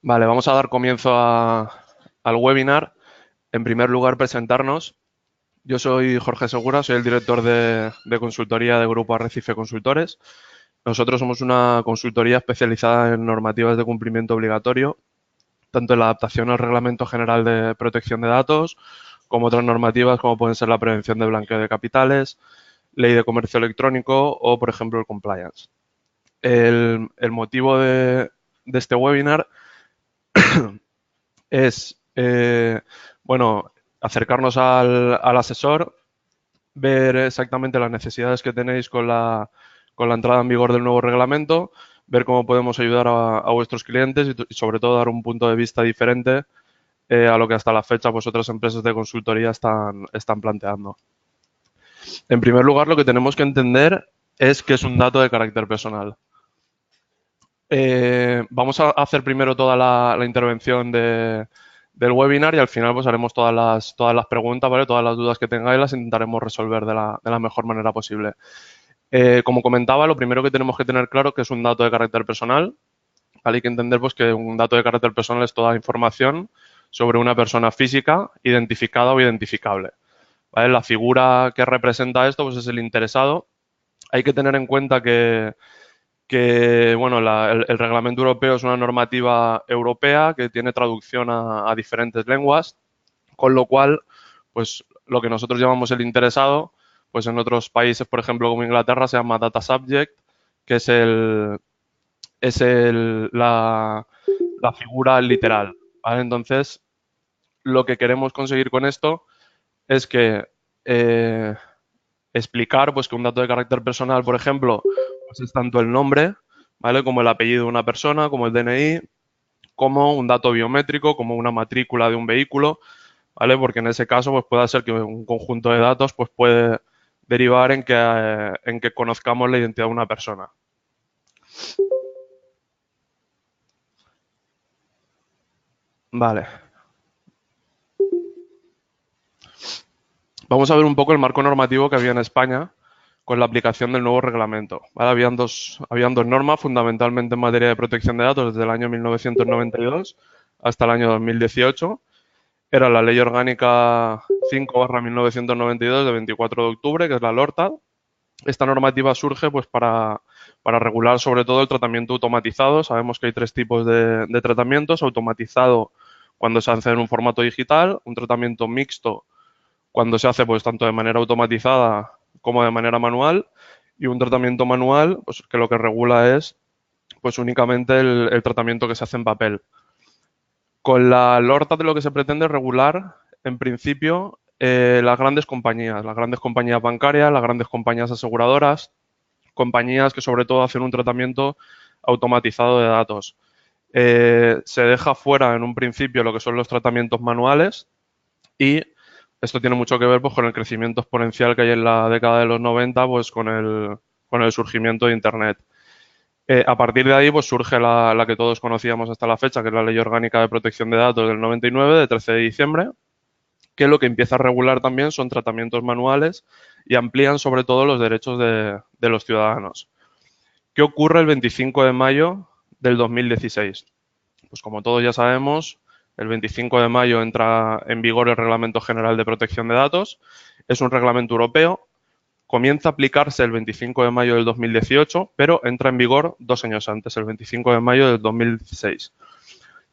Vale, vamos a dar comienzo al webinar. En primer lugar, presentarnos. Yo soy Jorge Segura, soy el director de consultoría de Grupo Arrecife Consultores. Nosotros somos una consultoría especializada en normativas de cumplimiento obligatorio, tanto en la adaptación al Reglamento General de Protección de Datos, como otras normativas como pueden ser la prevención de blanqueo de capitales, ley de comercio electrónico o, por ejemplo, el compliance. El motivo de este webinar es, bueno, acercarnos al asesor, ver exactamente las necesidades que tenéis con la entrada en vigor del nuevo reglamento, ver cómo podemos ayudar a vuestros clientes y sobre todo dar un punto de vista diferente a lo que hasta la fecha pues otras empresas de consultoría están planteando. En primer lugar, lo que tenemos que entender es que es un dato de carácter personal. Vamos a hacer primero toda la intervención del webinar y al final pues haremos todas las preguntas, ¿vale? Todas las dudas que tengáis las intentaremos resolver de la mejor manera posible. Como comentaba, lo primero que tenemos que tener claro es que es un dato de carácter personal. ¿Vale? Hay que entender pues, que un dato de carácter personal es toda información sobre una persona física identificada o identificable. ¿Vale? La figura que representa esto pues, es el interesado. Hay que tener en cuenta que bueno, el reglamento europeo es una normativa europea que tiene traducción a diferentes lenguas, con lo cual, pues lo que nosotros llamamos el interesado, pues en otros países, por ejemplo, como Inglaterra, se llama data subject, que es la figura literal. ¿Vale? Entonces, lo que queremos conseguir con esto es que eh, explicar pues, que un dato de carácter personal, por ejemplo, pues es tanto el nombre, ¿vale? Como el apellido de una persona, como el DNI, como un dato biométrico, como una matrícula de un vehículo, ¿vale? Porque en ese caso pues puede ser que un conjunto de datos pues puede derivar en que conozcamos la identidad de una persona. Vale. Vamos a ver un poco el marco normativo que había en España con la aplicación del nuevo reglamento. ¿Vale? Habían dos normas, fundamentalmente en materia de protección de datos, desde el año 1992 hasta el año 2018. Era la Ley Orgánica 5/1992 de 24 de octubre, que es la LORTAD. Esta normativa surge pues, para regular sobre todo el tratamiento automatizado. Sabemos que hay tres tipos de tratamientos. Automatizado cuando se hace en un formato digital, un tratamiento mixto cuando se hace pues tanto de manera automatizada como de manera manual y un tratamiento manual pues, que lo que regula es pues únicamente el tratamiento que se hace en papel. Con la LORTA de lo que se pretende es regular en principio las grandes compañías bancarias, las grandes compañías aseguradoras, compañías que sobre todo hacen un tratamiento automatizado de datos. Se deja fuera en un principio lo que son los tratamientos manuales y esto tiene mucho que ver pues, con el crecimiento exponencial que hay en la década de los 90 pues, con el surgimiento de Internet. A partir de ahí pues, surge la que todos conocíamos hasta la fecha, que es la Ley Orgánica de Protección de Datos del 99, de 13 de diciembre, que lo que empieza a regular también son tratamientos manuales y amplían sobre todo los derechos de los ciudadanos. ¿Qué ocurre el 25 de mayo del 2016? Pues como todos ya sabemos, el 25 de mayo entra en vigor el Reglamento General de Protección de Datos. Es un reglamento europeo. Comienza a aplicarse el 25 de mayo del 2018, pero entra en vigor 2 años antes, el 25 de mayo del 2016.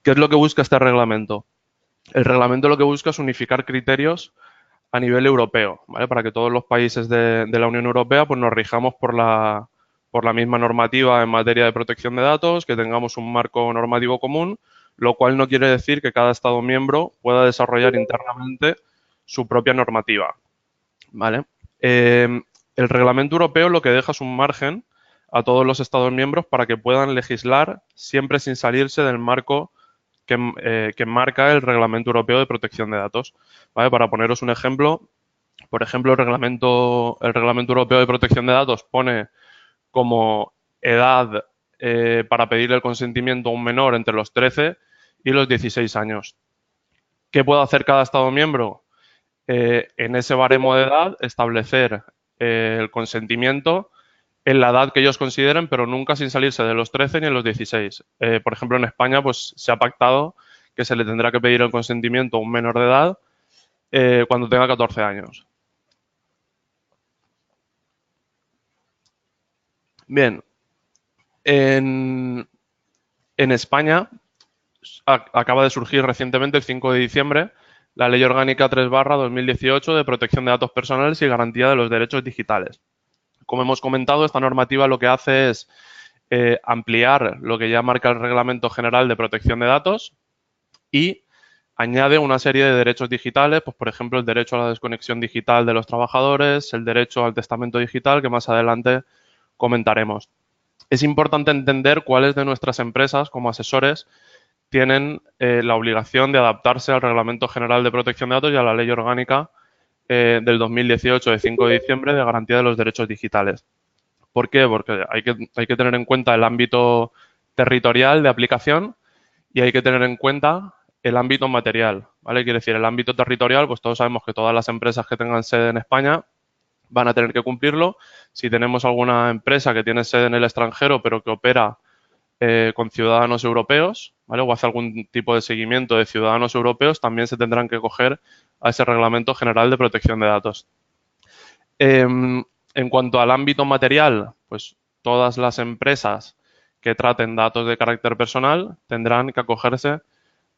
¿Qué es lo que busca este reglamento? El reglamento lo que busca es unificar criterios a nivel europeo, ¿vale? Para que todos los países de la Unión Europea pues, nos rijamos por la misma normativa en materia de protección de datos, que tengamos un marco normativo común, lo cual no quiere decir que cada Estado miembro pueda desarrollar internamente su propia normativa, ¿vale? El reglamento europeo lo que deja es un margen a todos los Estados miembros para que puedan legislar siempre sin salirse del marco que marca el Reglamento Europeo de Protección de Datos. ¿Vale? Para poneros un ejemplo, por ejemplo, el Reglamento Europeo de Protección de Datos pone como edad para pedir el consentimiento a un menor entre los 13 y los 16 años. ¿Qué puede hacer cada Estado miembro? En ese baremo de edad establecer el consentimiento en la edad que ellos consideren, pero nunca sin salirse de los 13 ni en los 16. Por ejemplo, en España pues se ha pactado que se le tendrá que pedir el consentimiento a un menor de edad cuando tenga 14 años. Bien, en, en España acaba de surgir recientemente, el 5 de diciembre, la Ley Orgánica 3/2018 de protección de datos personales y garantía de los derechos digitales. Como hemos comentado, esta normativa lo que hace es ampliar lo que ya marca el Reglamento General de Protección de Datos y añade una serie de derechos digitales, pues por ejemplo el derecho a la desconexión digital de los trabajadores, el derecho al testamento digital, que más adelante comentaremos. Es importante entender cuáles de nuestras empresas como asesores tienen la obligación de adaptarse al Reglamento General de Protección de Datos y a la Ley Orgánica del 2018 de 5 de diciembre de garantía de los derechos digitales. ¿Por qué? Porque hay que tener en cuenta el ámbito territorial de aplicación y hay que tener en cuenta el ámbito material, ¿vale? Quiere decir, el ámbito territorial, pues todos sabemos que todas las empresas que tengan sede en España van a tener que cumplirlo. Si tenemos alguna empresa que tiene sede en el extranjero pero que opera con ciudadanos europeos, ¿vale? O hace algún tipo de seguimiento de ciudadanos europeos, también se tendrán que acoger a ese Reglamento General de Protección de Datos. En cuanto al ámbito material, pues todas las empresas que traten datos de carácter personal tendrán que acogerse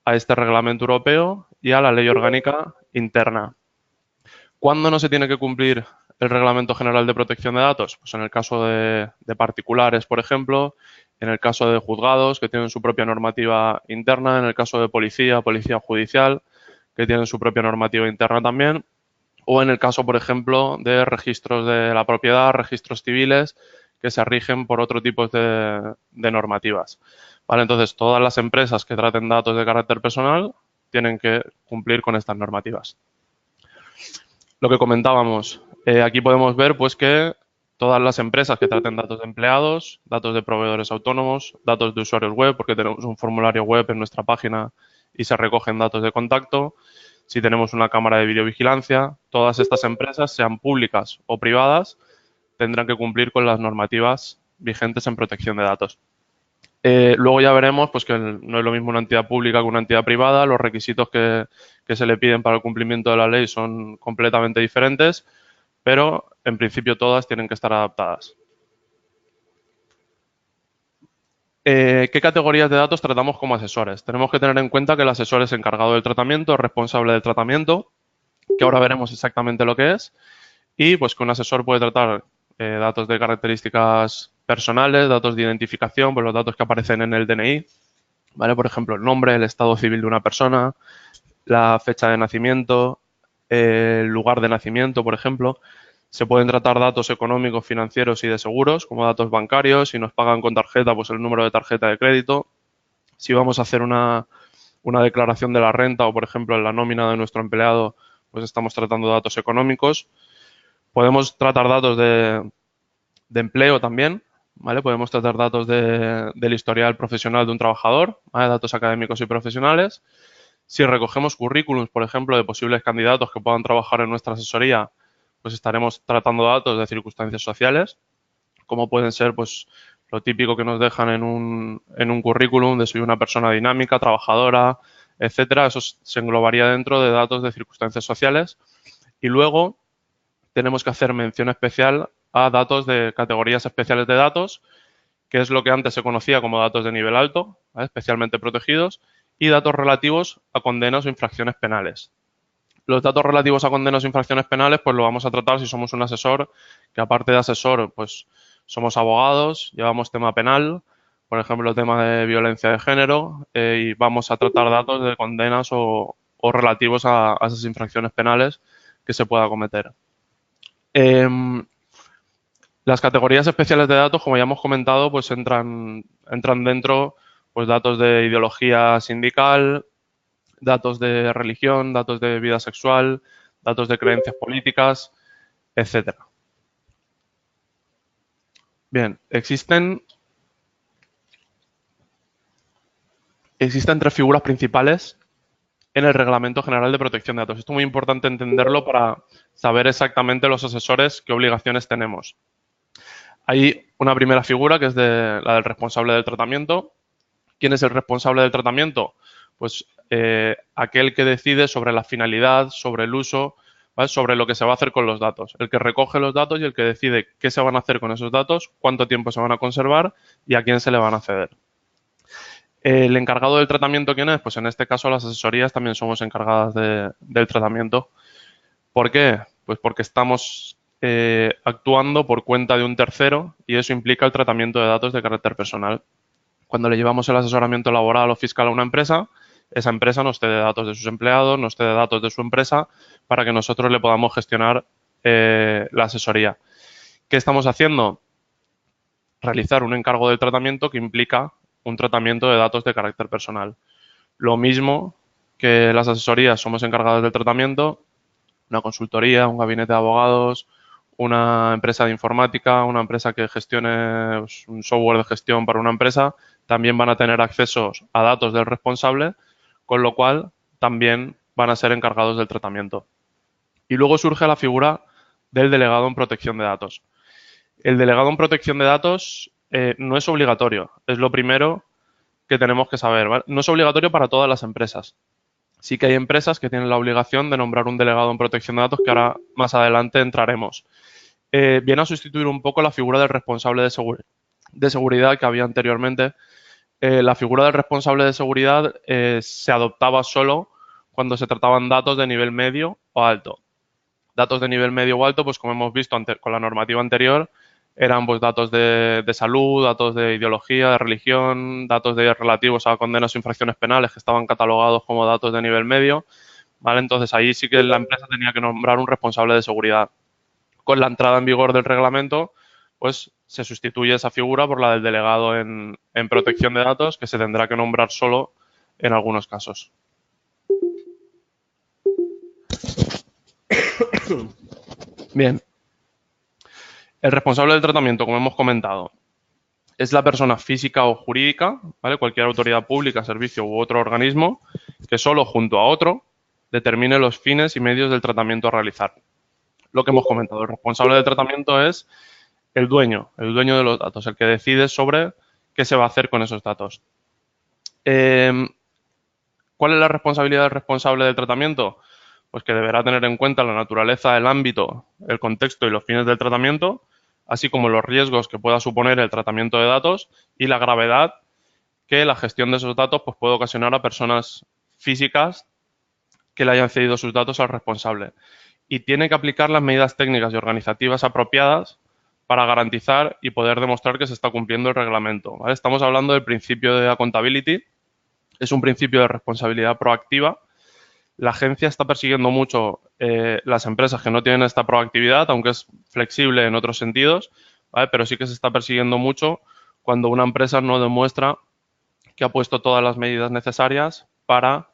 a este reglamento europeo y a la ley orgánica interna. ¿Cuándo no se tiene que cumplir el Reglamento General de Protección de Datos? Pues en el caso de particulares, por ejemplo, en el caso de juzgados, que tienen su propia normativa interna, en el caso de policía, policía judicial, que tienen su propia normativa interna también, o en el caso, por ejemplo, de registros de la propiedad, registros civiles, que se rigen por otro tipo de normativas. ¿Vale? Entonces, todas las empresas que traten datos de carácter personal tienen que cumplir con estas normativas. Lo que comentábamos, aquí podemos ver pues que todas las empresas que traten datos de empleados, datos de proveedores autónomos, datos de usuarios web, porque tenemos un formulario web en nuestra página y se recogen datos de contacto, si tenemos una cámara de videovigilancia, todas estas empresas, sean públicas o privadas, tendrán que cumplir con las normativas vigentes en protección de datos. Luego ya veremos pues, que no es lo mismo una entidad pública que una entidad privada, los requisitos que se le piden para el cumplimiento de la ley son completamente diferentes, pero en principio todas tienen que estar adaptadas. ¿Qué categorías de datos tratamos como asesores? Tenemos que tener en cuenta que el asesor es encargado del tratamiento, responsable del tratamiento, que ahora veremos exactamente lo que es, y pues que un asesor puede tratar datos de características personales, datos de identificación, pues los datos que aparecen en el DNI, ¿vale? Por ejemplo, el nombre, el estado civil de una persona, la fecha de nacimiento, el lugar de nacimiento, por ejemplo. Se pueden tratar datos económicos, financieros y de seguros, como datos bancarios. Si nos pagan con tarjeta, pues el número de tarjeta de crédito. Si vamos a hacer una declaración de la renta o, por ejemplo, en la nómina de nuestro empleado, pues estamos tratando datos económicos. Podemos tratar datos de empleo también, ¿vale? Podemos tratar datos del historial profesional de un trabajador, ¿vale? Datos académicos y profesionales. Si recogemos currículums, por ejemplo, de posibles candidatos que puedan trabajar en nuestra asesoría, pues estaremos tratando datos de circunstancias sociales, como pueden ser pues lo típico que nos dejan en un currículum de soy una persona dinámica, trabajadora, etcétera. Eso se englobaría dentro de datos de circunstancias sociales. Y luego tenemos que hacer mención especial a datos de categorías especiales de datos, que es lo que antes se conocía como datos de nivel alto, ¿vale? Especialmente protegidos, y datos relativos a condenas o infracciones penales. Los datos relativos a condenas o infracciones penales, pues lo vamos a tratar si somos un asesor, que aparte de asesor, pues somos abogados, llevamos tema penal, por ejemplo, el tema de violencia de género, y vamos a tratar datos de condenas o relativos a esas infracciones penales que se pueda cometer. Las categorías especiales de datos, como ya hemos comentado, pues entran dentro pues datos de ideología sindical, datos de religión, datos de vida sexual, datos de creencias políticas, etcétera. Bien, existen tres figuras principales en el Reglamento General de Protección de Datos. Esto es muy importante entenderlo para saber exactamente los asesores qué obligaciones tenemos. Hay una primera figura que es la del responsable del tratamiento. ¿Quién es el responsable del tratamiento? Pues aquel que decide sobre la finalidad, sobre el uso, ¿vale? Sobre lo que se va a hacer con los datos. El que recoge los datos y el que decide qué se van a hacer con esos datos, cuánto tiempo se van a conservar y a quién se le van a ceder. ¿El encargado del tratamiento quién es? Pues en este caso las asesorías también somos encargadas del tratamiento. ¿Por qué? Pues porque estamos actuando por cuenta de un tercero y eso implica el tratamiento de datos de carácter personal. Cuando le llevamos el asesoramiento laboral o fiscal a una empresa, esa empresa nos cede datos de sus empleados, nos cede datos de su empresa para que nosotros le podamos gestionar la asesoría. ¿Qué estamos haciendo? Realizar un encargo del tratamiento que implica un tratamiento de datos de carácter personal. Lo mismo que las asesorías somos encargados del tratamiento, una consultoría, un gabinete de abogados, una empresa de informática, una empresa que gestione un software de gestión para una empresa, también van a tener acceso a datos del responsable, con lo cual también van a ser encargados del tratamiento. Y luego surge la figura del delegado en protección de datos. El delegado en protección de datos no es obligatorio, es lo primero que tenemos que saber, ¿vale? No es obligatorio para todas las empresas. Sí que hay empresas que tienen la obligación de nombrar un delegado en protección de datos, que ahora más adelante entraremos. Viene a sustituir un poco la figura del responsable de seguridad que había anteriormente. La figura del responsable de seguridad se adoptaba solo cuando se trataban datos de nivel medio o alto. Datos de nivel medio o alto, pues como hemos visto con la normativa anterior, eran pues datos de salud, datos de ideología, de religión, datos relativos a condenas o infracciones penales que estaban catalogados como datos de nivel medio, ¿vale? Entonces ahí sí que la empresa tenía que nombrar un responsable de seguridad. Con la entrada en vigor del reglamento, pues se sustituye esa figura por la del delegado en protección de datos, que se tendrá que nombrar solo en algunos casos. Bien. El responsable del tratamiento, como hemos comentado, es la persona física o jurídica, ¿vale? Cualquier autoridad pública, servicio u otro organismo que solo junto a otro determine los fines y medios del tratamiento a realizar. Lo que hemos comentado, el responsable del tratamiento es el dueño de los datos, el que decide sobre qué se va a hacer con esos datos. ¿Cuál es la responsabilidad del responsable del tratamiento? Pues que deberá tener en cuenta la naturaleza, el ámbito, el contexto y los fines del tratamiento, así como los riesgos que pueda suponer el tratamiento de datos y la gravedad que la gestión de esos datos pues, puede ocasionar a personas físicas que le hayan cedido sus datos al responsable. Y tiene que aplicar las medidas técnicas y organizativas apropiadas para garantizar y poder demostrar que se está cumpliendo el reglamento, ¿vale? Estamos hablando del principio de accountability, es un principio de responsabilidad proactiva. La agencia está persiguiendo mucho las empresas que no tienen esta proactividad, aunque es flexible en otros sentidos, ¿vale? Pero sí que se está persiguiendo mucho cuando una empresa no demuestra que ha puesto todas las medidas necesarias para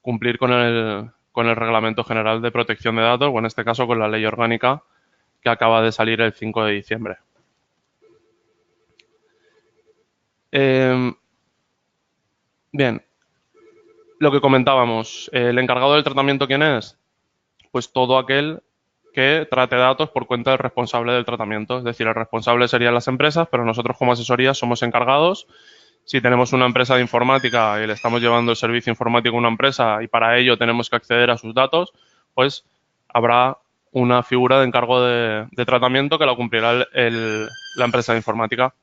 cumplir con el Reglamento General de Protección de Datos, o en este caso con la Ley Orgánica que acaba de salir el 5 de diciembre. Bien, lo que comentábamos, el encargado del tratamiento, ¿quién es? Pues todo aquel que trate datos por cuenta del responsable del tratamiento. Es decir, el responsable serían las empresas, pero nosotros como asesoría somos encargados. Si tenemos una empresa de informática y le estamos llevando el servicio informático a una empresa y para ello tenemos que acceder a sus datos, pues habrá una figura de encargo de tratamiento que la cumplirá la empresa de informática.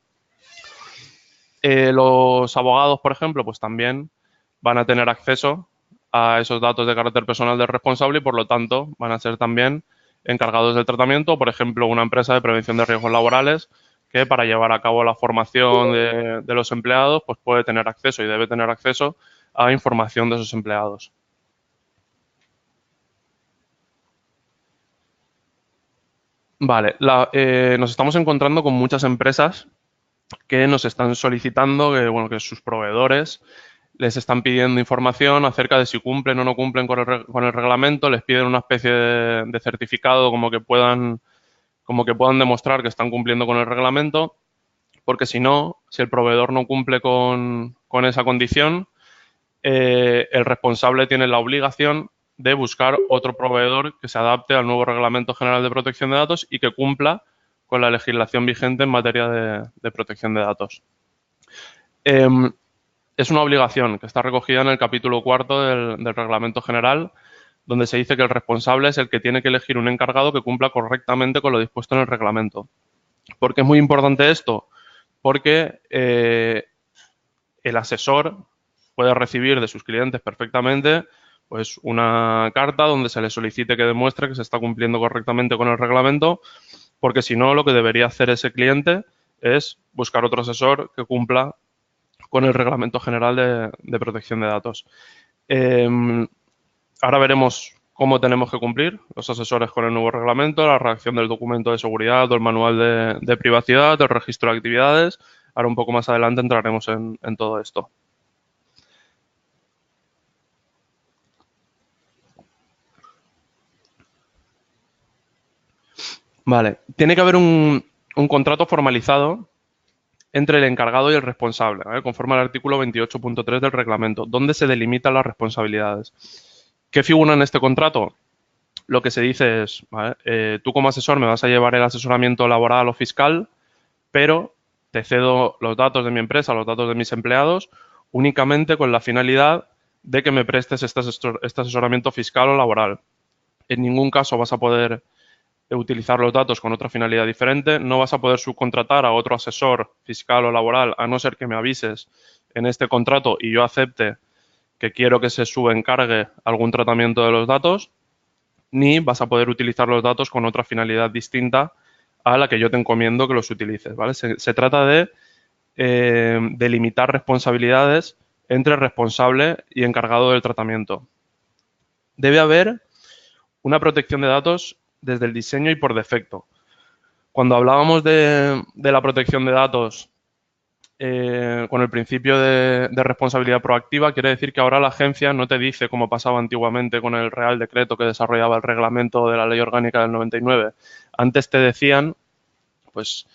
Los abogados, por ejemplo, pues también van a tener acceso a esos datos de carácter personal del responsable y, por lo tanto, van a ser también encargados del tratamiento. Por ejemplo, una empresa de prevención de riesgos laborales que para llevar a cabo la formación de los empleados pues puede tener acceso y debe tener acceso a información de esos empleados. Vale, nos estamos encontrando con muchas empresas que nos están solicitando que sus proveedores les están pidiendo información acerca de si cumplen o no cumplen con el reglamento, les piden una especie de certificado como que puedan demostrar que están cumpliendo con el reglamento, porque si no, si el proveedor no cumple con esa condición, el responsable tiene la obligación de buscar otro proveedor que se adapte al nuevo Reglamento General de Protección de Datos y que cumpla con la legislación vigente en materia de protección de datos. Es una obligación que está recogida en el capítulo cuarto del Reglamento General, donde se dice que el responsable es el que tiene que elegir un encargado que cumpla correctamente con lo dispuesto en el reglamento. ¿Por qué es muy importante esto? Porque el asesor puede recibir de sus clientes perfectamente pues una carta donde se le solicite que demuestre que se está cumpliendo correctamente con el reglamento, porque si no, lo que debería hacer ese cliente es buscar otro asesor que cumpla con el Reglamento General de Protección de Datos. Ahora veremos cómo tenemos que cumplir los asesores con el nuevo reglamento, la redacción del documento de seguridad o el manual de privacidad, el registro de actividades. Ahora un poco más adelante entraremos en todo esto. Vale, tiene que haber un contrato formalizado entre el encargado y el responsable, ¿vale? Conforme al artículo 28.3 del reglamento, donde se delimitan las responsabilidades. ¿Qué figura en este contrato? Lo que se dice es, ¿vale? Tú como asesor me vas a llevar el asesoramiento laboral o fiscal, pero te cedo los datos de mi empresa, los datos de mis empleados, únicamente con la finalidad de que me prestes este asesoramiento fiscal o laboral. En ningún caso vas a poder utilizar los datos con otra finalidad diferente, no vas a poder subcontratar a otro asesor fiscal o laboral, a no ser que me avises en este contrato y yo acepte que quiero que se subencargue algún tratamiento de los datos, ni vas a poder utilizar los datos con otra finalidad distinta a la que yo te encomiendo que los utilices, ¿vale? Se trata de delimitar responsabilidades entre responsable y encargado del tratamiento. Debe haber una protección de datos desde el diseño y por defecto. Cuando hablábamos de la protección de datos con el principio de responsabilidad proactiva, quiere decir que ahora la agencia no te dice, como pasaba antiguamente con el Real Decreto que desarrollaba el reglamento de la Ley Orgánica del 99. Antes te decían, pues,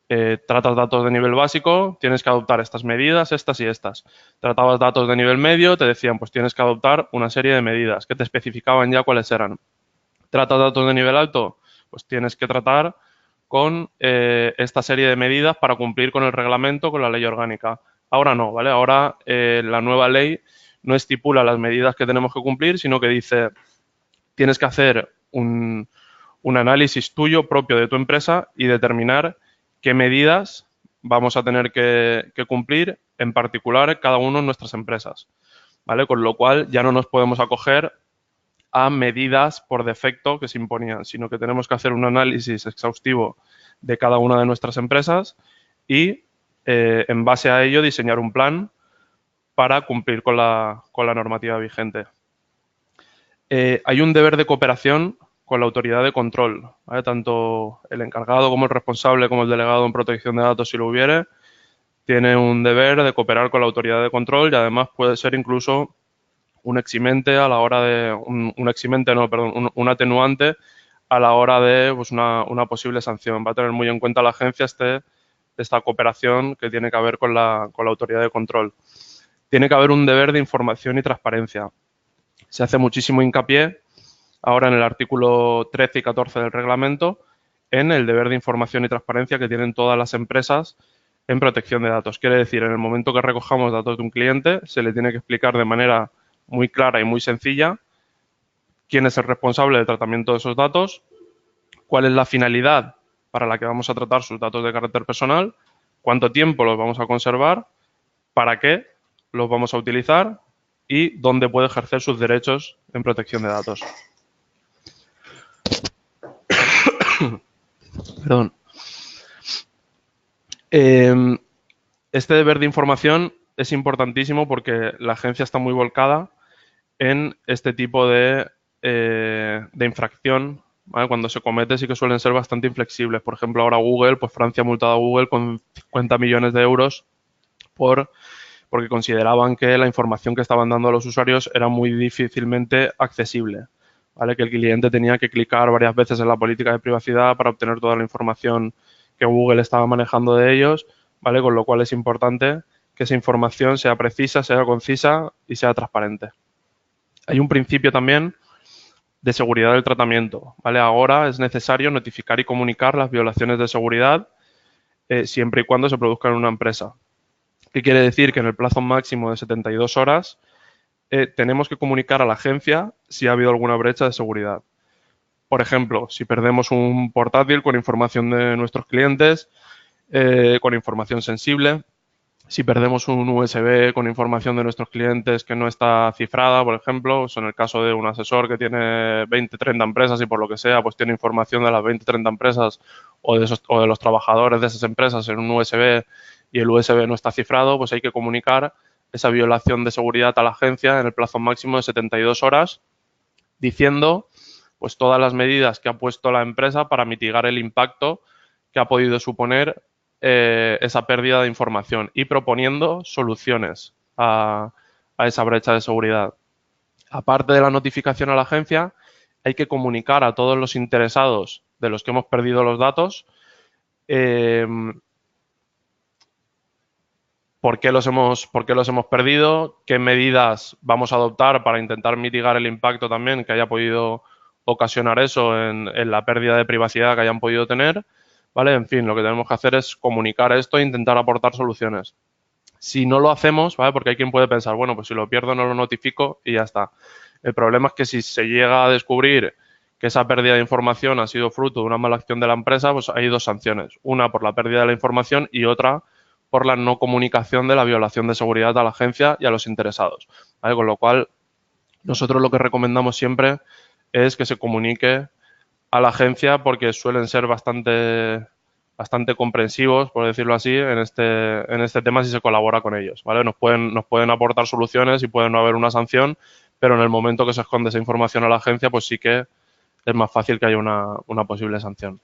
tratas datos de nivel básico, tienes que adoptar estas medidas, estas y estas. Tratabas datos de nivel medio, te decían, pues tienes que adoptar una serie de medidas que te especificaban ya cuáles eran. Tratas datos de nivel alto, pues tienes que tratar con esta serie de medidas para cumplir con el reglamento, con la ley orgánica. Ahora no, ¿vale? Ahora la nueva ley no estipula las medidas que tenemos que cumplir, sino que dice, tienes que hacer un análisis tuyo propio de tu empresa y determinar qué medidas vamos a tener que cumplir, en particular cada uno en nuestras empresas, ¿vale? Con lo cual ya no nos podemos acoger a medidas por defecto que se imponían, sino que tenemos que hacer un análisis exhaustivo de cada una de nuestras empresas y en base a ello diseñar un plan para cumplir con la normativa vigente. Hay un deber de cooperación con la autoridad de control, ¿vale? Tanto el encargado como el responsable como el delegado en protección de datos, si lo hubiere, tiene un deber de cooperar con la autoridad de control y además puede ser incluso un eximente a la hora de un atenuante a la hora de pues, una posible sanción. Va a tener muy en cuenta la agencia esta cooperación que tiene que haber con la autoridad de control. Tiene que haber un deber de información y transparencia. Se hace muchísimo hincapié ahora en el artículo 13 y 14 del reglamento en el deber de información y transparencia que tienen todas las empresas en protección de datos. Quiere decir, en el momento que recojamos datos de un cliente, se le tiene que explicar de manera muy clara y muy sencilla quién es el responsable del tratamiento de esos datos, cuál es la finalidad para la que vamos a tratar sus datos de carácter personal, cuánto tiempo los vamos a conservar, para qué los vamos a utilizar y dónde puede ejercer sus derechos en protección de datos. Perdón. Este deber de información es importantísimo porque la agencia está muy volcada en este tipo de infracción, ¿vale? Cuando se comete sí que suelen ser bastante inflexibles. Por ejemplo, ahora Google, pues Francia ha multado a Google con 50 millones de euros porque consideraban que la información que estaban dando a los usuarios era muy difícilmente accesible, ¿vale? Que el cliente tenía que clicar varias veces en la política de privacidad para obtener toda la información que Google estaba manejando de ellos, ¿vale? Con lo cual es importante que esa información sea precisa, sea concisa y sea transparente. Hay un principio también de seguridad del tratamiento, ¿vale? Ahora es necesario notificar y comunicar las violaciones de seguridad siempre y cuando se produzcan en una empresa. ¿Qué quiere decir? Que en el plazo máximo de 72 horas tenemos que comunicar a la agencia si ha habido alguna brecha de seguridad. Por ejemplo, si perdemos un portátil con información de nuestros clientes, con información sensible, si perdemos un USB con información de nuestros clientes que no está cifrada, por ejemplo, o en el caso de un asesor que tiene 20, 30 empresas y por lo que sea, pues tiene información de las 20, 30 empresas o de los trabajadores de esas empresas en un USB y el USB no está cifrado, pues hay que comunicar esa violación de seguridad a la agencia en el plazo máximo de 72 horas, diciendo pues todas las medidas que ha puesto la empresa para mitigar el impacto que ha podido suponer esa pérdida de información y proponiendo soluciones a esa brecha de seguridad. Aparte de la notificación a la agencia, hay que comunicar a todos los interesados de los que hemos perdido los datos por qué los hemos perdido, qué medidas vamos a adoptar para intentar mitigar el impacto también que haya podido ocasionar eso en la pérdida de privacidad que hayan podido tener, ¿vale? En fin, lo que tenemos que hacer es comunicar esto e intentar aportar soluciones. Si no lo hacemos, ¿vale? Porque hay quien puede pensar, bueno, pues si lo pierdo no lo notifico y ya está. El problema es que si se llega a descubrir que esa pérdida de información ha sido fruto de una mala acción de la empresa, pues hay dos sanciones. Una por la pérdida de la información y otra por la no comunicación de la violación de seguridad a la agencia y a los interesados, ¿vale? Con lo cual, nosotros lo que recomendamos siempre es que se comunique a la agencia porque suelen ser bastante comprensivos, por decirlo así, en este tema si se colabora con ellos, ¿vale? Nos pueden aportar soluciones y puede no haber una sanción, pero en el momento que se esconde esa información a la agencia, pues sí que es más fácil que haya una posible sanción.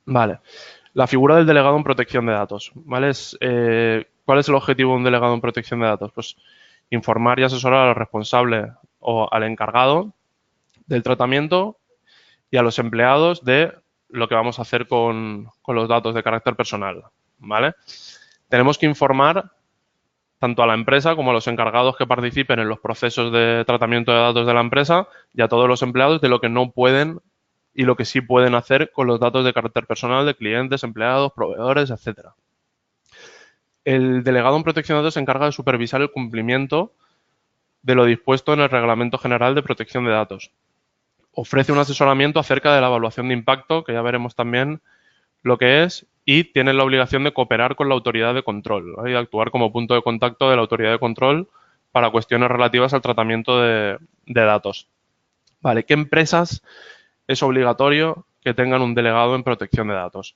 Vale. La figura del delegado en protección de datos, ¿vale? ¿Cuál es el objetivo de un delegado en protección de datos? Pues informar y asesorar al responsable o al encargado del tratamiento y a los empleados de lo que vamos a hacer con los datos de carácter personal, ¿vale? Tenemos que informar tanto a la empresa como a los encargados que participen en los procesos de tratamiento de datos de la empresa y a todos los empleados de lo que no pueden y lo que sí pueden hacer con los datos de carácter personal de clientes, empleados, proveedores, etcétera. El delegado en protección de datos se encarga de supervisar el cumplimiento de lo dispuesto en el Reglamento General de Protección de Datos. Ofrece un asesoramiento acerca de la evaluación de impacto, que ya veremos también lo que es, y tiene la obligación de cooperar con la autoridad de control, ¿vale? Y de actuar como punto de contacto de la autoridad de control para cuestiones relativas al tratamiento de datos. Vale, ¿qué empresas es obligatorio que tengan un delegado en protección de datos?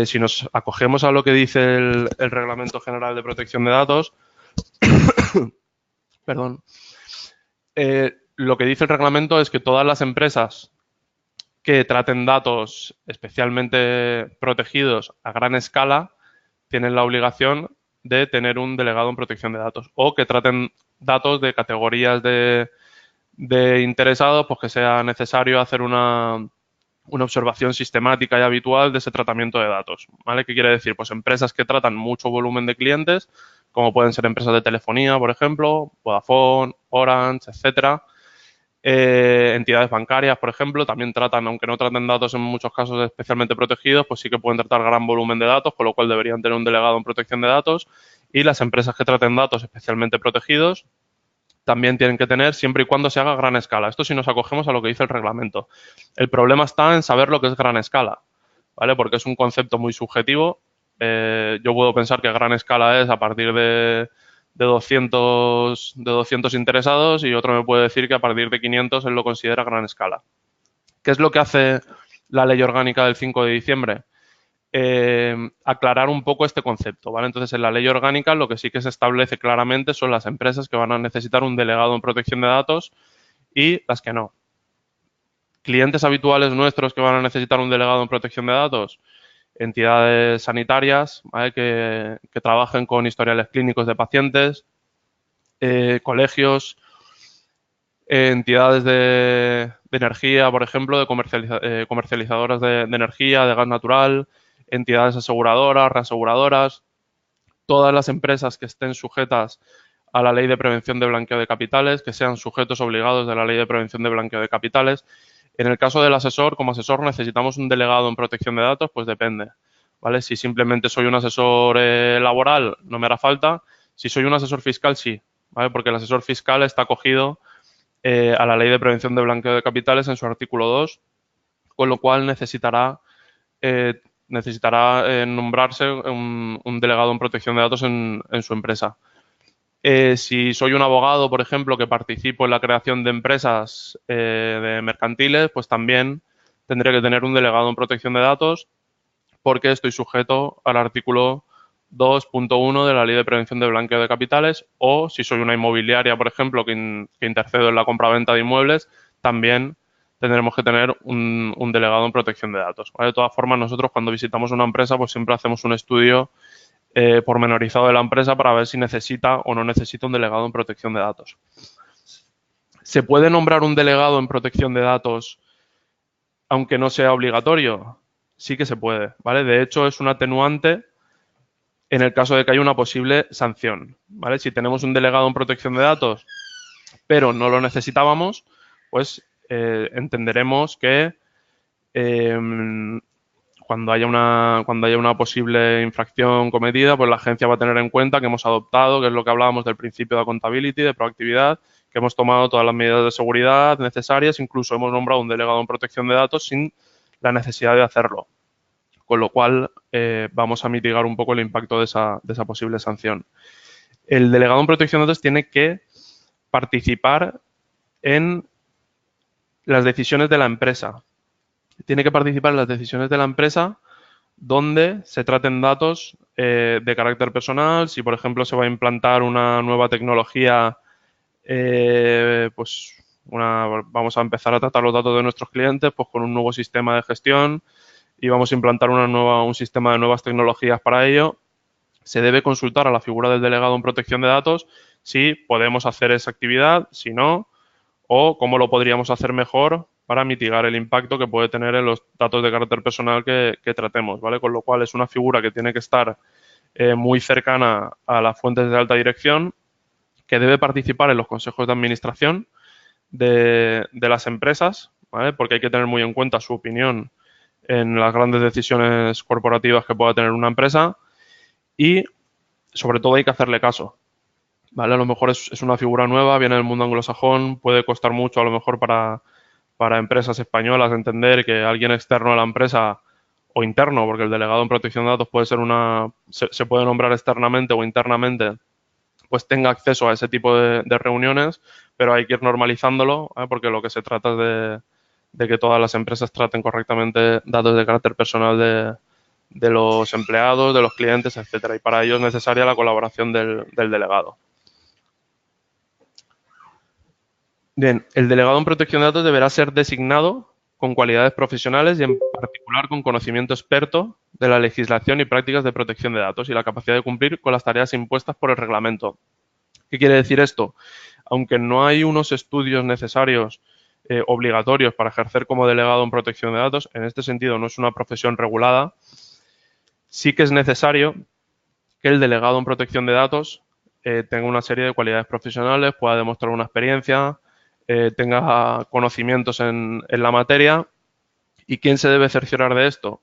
Si nos acogemos a lo que dice el Reglamento General de Protección de Datos, perdón, lo que dice el reglamento es que todas las empresas que traten datos especialmente protegidos a gran escala tienen la obligación de tener un delegado en protección de datos o que traten datos de categorías de interesados, pues que sea necesario hacer una observación sistemática y habitual de ese tratamiento de datos, ¿vale? ¿Qué quiere decir? Pues empresas que tratan mucho volumen de clientes, como pueden ser empresas de telefonía, por ejemplo, Vodafone, Orange, etcétera. Entidades bancarias, por ejemplo, también tratan, aunque no traten datos en muchos casos especialmente protegidos, pues sí que pueden tratar gran volumen de datos, con lo cual deberían tener un delegado en protección de datos. Y las empresas que traten datos especialmente protegidos también tienen que tener siempre y cuando se haga a gran escala. Esto si nos acogemos a lo que dice el reglamento. El problema está en saber lo que es gran escala, ¿vale? Porque es un concepto muy subjetivo. Yo puedo pensar que gran escala es a partir de 200 interesados y otro me puede decir que a partir de 500 él lo considera gran escala. ¿Qué es lo que hace la ley orgánica del 5 de diciembre? Aclarar un poco este concepto, ¿vale? Entonces, en la ley orgánica lo que sí que se establece claramente son las empresas que van a necesitar un delegado en protección de datos y las que no. Clientes habituales nuestros que van a necesitar un delegado en protección de datos, entidades sanitarias, ¿vale? que trabajen con historiales clínicos de pacientes, colegios, entidades de energía, por ejemplo, de comercializadoras de energía, de gas natural, entidades aseguradoras, reaseguradoras, todas las empresas que estén sujetas a la Ley de Prevención de Blanqueo de Capitales, que sean sujetos obligados de la Ley de Prevención de Blanqueo de Capitales. En el caso del asesor, como asesor necesitamos un delegado en protección de datos, pues depende, ¿vale? Si simplemente soy un asesor laboral, no me hará falta. Si soy un asesor fiscal, sí, ¿vale? Porque el asesor fiscal está acogido a la Ley de Prevención de Blanqueo de Capitales en su artículo 2, con lo cual necesitará nombrarse un delegado en protección de datos en su empresa. Si soy un abogado, por ejemplo, que participo en la creación de empresas de mercantiles, pues también tendré que tener un delegado en protección de datos porque estoy sujeto al artículo 2.1 de la Ley de Prevención de Blanqueo de Capitales, o si soy una inmobiliaria, por ejemplo, que intercedo en la compraventa de inmuebles, también tendremos que tener un delegado en protección de datos, ¿vale? De todas formas, nosotros cuando visitamos una empresa, pues siempre hacemos un estudio pormenorizado de la empresa para ver si necesita o no necesita un delegado en protección de datos. ¿Se puede nombrar un delegado en protección de datos aunque no sea obligatorio? Sí que se puede, ¿vale? De hecho, es un atenuante en el caso de que haya una posible sanción, ¿vale? Si tenemos un delegado en protección de datos, pero no lo necesitábamos, pues entenderemos que cuando haya una posible infracción cometida, pues la agencia va a tener en cuenta que hemos adoptado, que es lo que hablábamos del principio de accountability, de proactividad, que hemos tomado todas las medidas de seguridad necesarias, incluso hemos nombrado un delegado en protección de datos sin la necesidad de hacerlo. Con lo cual, vamos a mitigar un poco el impacto de esa posible sanción. El delegado en protección de datos tiene que participar en las decisiones de la empresa. Tiene que participar en las decisiones de la empresa donde se traten datos de carácter personal. Si, por ejemplo, se va a implantar una nueva tecnología, vamos a empezar a tratar los datos de nuestros clientes pues con un nuevo sistema de gestión y vamos a implantar un sistema de nuevas tecnologías para ello. Se debe consultar a la figura del delegado en protección de datos si podemos hacer esa actividad, si no, o cómo lo podríamos hacer mejor para mitigar el impacto que puede tener en los datos de carácter personal que tratemos, ¿vale? Con lo cual es una figura que tiene que estar muy cercana a las fuentes de alta dirección, que debe participar en los consejos de administración de las empresas, ¿vale? Porque hay que tener muy en cuenta su opinión en las grandes decisiones corporativas que pueda tener una empresa y, sobre todo, hay que hacerle caso. ¿Vale? A lo mejor es una figura nueva, viene del mundo anglosajón, puede costar mucho a lo mejor para empresas españolas entender que alguien externo a la empresa o interno, porque el delegado en protección de datos puede ser se puede nombrar externamente o internamente, pues tenga acceso a ese tipo de reuniones, pero hay que ir normalizándolo, porque lo que se trata es de que todas las empresas traten correctamente datos de carácter personal de los empleados, de los clientes, etcétera. Y para ello es necesaria la colaboración del delegado. Bien, el delegado en protección de datos deberá ser designado con cualidades profesionales y en particular con conocimiento experto de la legislación y prácticas de protección de datos y la capacidad de cumplir con las tareas impuestas por el reglamento. ¿Qué quiere decir esto? Aunque no hay unos estudios necesarios obligatorios para ejercer como delegado en protección de datos, en este sentido no es una profesión regulada, sí que es necesario que el delegado en protección de datos tenga una serie de cualidades profesionales, pueda demostrar una experiencia, tenga conocimientos en la materia. ¿Y quién se debe cerciorar de esto?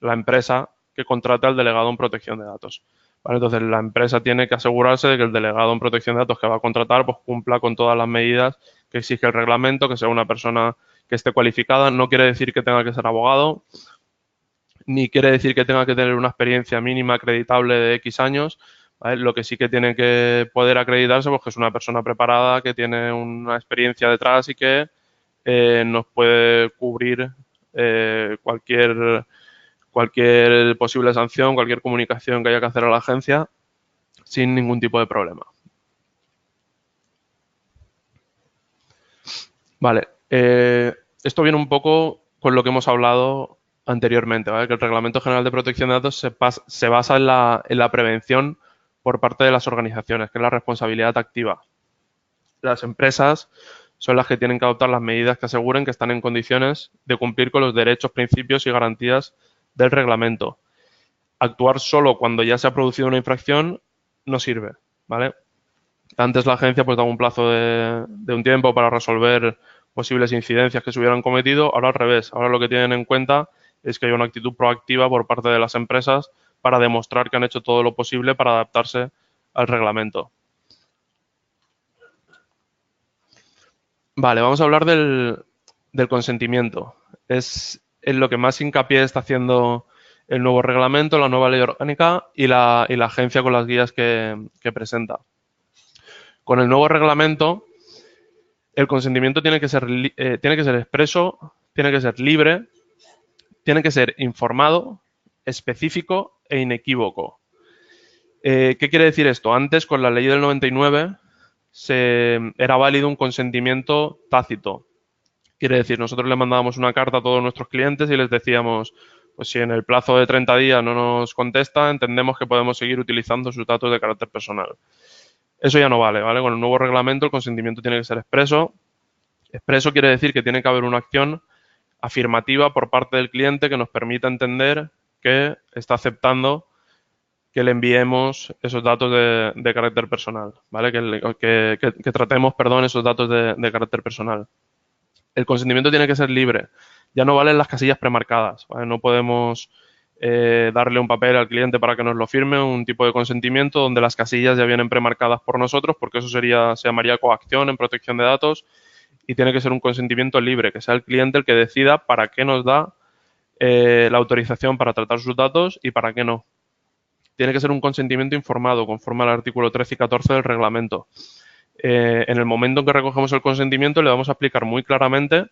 La empresa que contrata al delegado en protección de datos. ¿Vale? Entonces, la empresa tiene que asegurarse de que el delegado en protección de datos que va a contratar pues, cumpla con todas las medidas que exige el reglamento, que sea una persona que esté cualificada. No quiere decir que tenga que ser abogado, ni quiere decir que tenga que tener una experiencia mínima acreditable de X años. ¿Vale? Lo que sí que tiene que poder acreditarse pues, que es una persona preparada, que tiene una experiencia detrás y que nos puede cubrir cualquier posible sanción, cualquier comunicación que haya que hacer a la agencia sin ningún tipo de problema. Vale, esto viene un poco con lo que hemos hablado anteriormente, ¿vale? Que el Reglamento General de Protección de Datos se basa en la prevención por parte de las organizaciones, que es la responsabilidad activa. Las empresas son las que tienen que adoptar las medidas que aseguren que están en condiciones de cumplir con los derechos, principios y garantías del reglamento. Actuar solo cuando ya se ha producido una infracción no sirve, ¿vale? Antes la agencia pues daba un plazo de un tiempo para resolver posibles incidencias que se hubieran cometido, ahora al revés. Ahora lo que tienen en cuenta es que hay una actitud proactiva por parte de las empresas para demostrar que han hecho todo lo posible para adaptarse al reglamento. Vale, vamos a hablar del consentimiento. Es en lo que más hincapié está haciendo el nuevo reglamento, la nueva ley orgánica y la agencia con las guías que presenta. Con el nuevo reglamento, el consentimiento tiene que ser expreso, tiene que ser libre, tiene que ser informado, específico e inequívoco. ¿Qué quiere decir esto? Antes, con la ley del 99, era válido un consentimiento tácito. Quiere decir, nosotros le mandábamos una carta a todos nuestros clientes y les decíamos, pues si en el plazo de 30 días no nos contesta, entendemos que podemos seguir utilizando sus datos de carácter personal. Eso ya no vale, ¿vale? Con el nuevo reglamento el consentimiento tiene que ser expreso. Expreso quiere decir que tiene que haber una acción afirmativa por parte del cliente que nos permita entender que está aceptando que le enviemos esos datos de carácter personal, ¿vale? Que tratemos, perdón, esos datos de carácter personal. El consentimiento tiene que ser libre. Ya no valen las casillas premarcadas, ¿vale? No podemos darle un papel al cliente para que nos lo firme, un tipo de consentimiento donde las casillas ya vienen premarcadas por nosotros, porque eso se llamaría coacción en protección de datos, y tiene que ser un consentimiento libre, que sea el cliente el que decida para qué nos da la autorización para tratar sus datos y para qué no. Tiene que ser un consentimiento informado, conforme al artículo 13 y 14 del reglamento. En el momento en que recogemos el consentimiento, le vamos a explicar muy claramente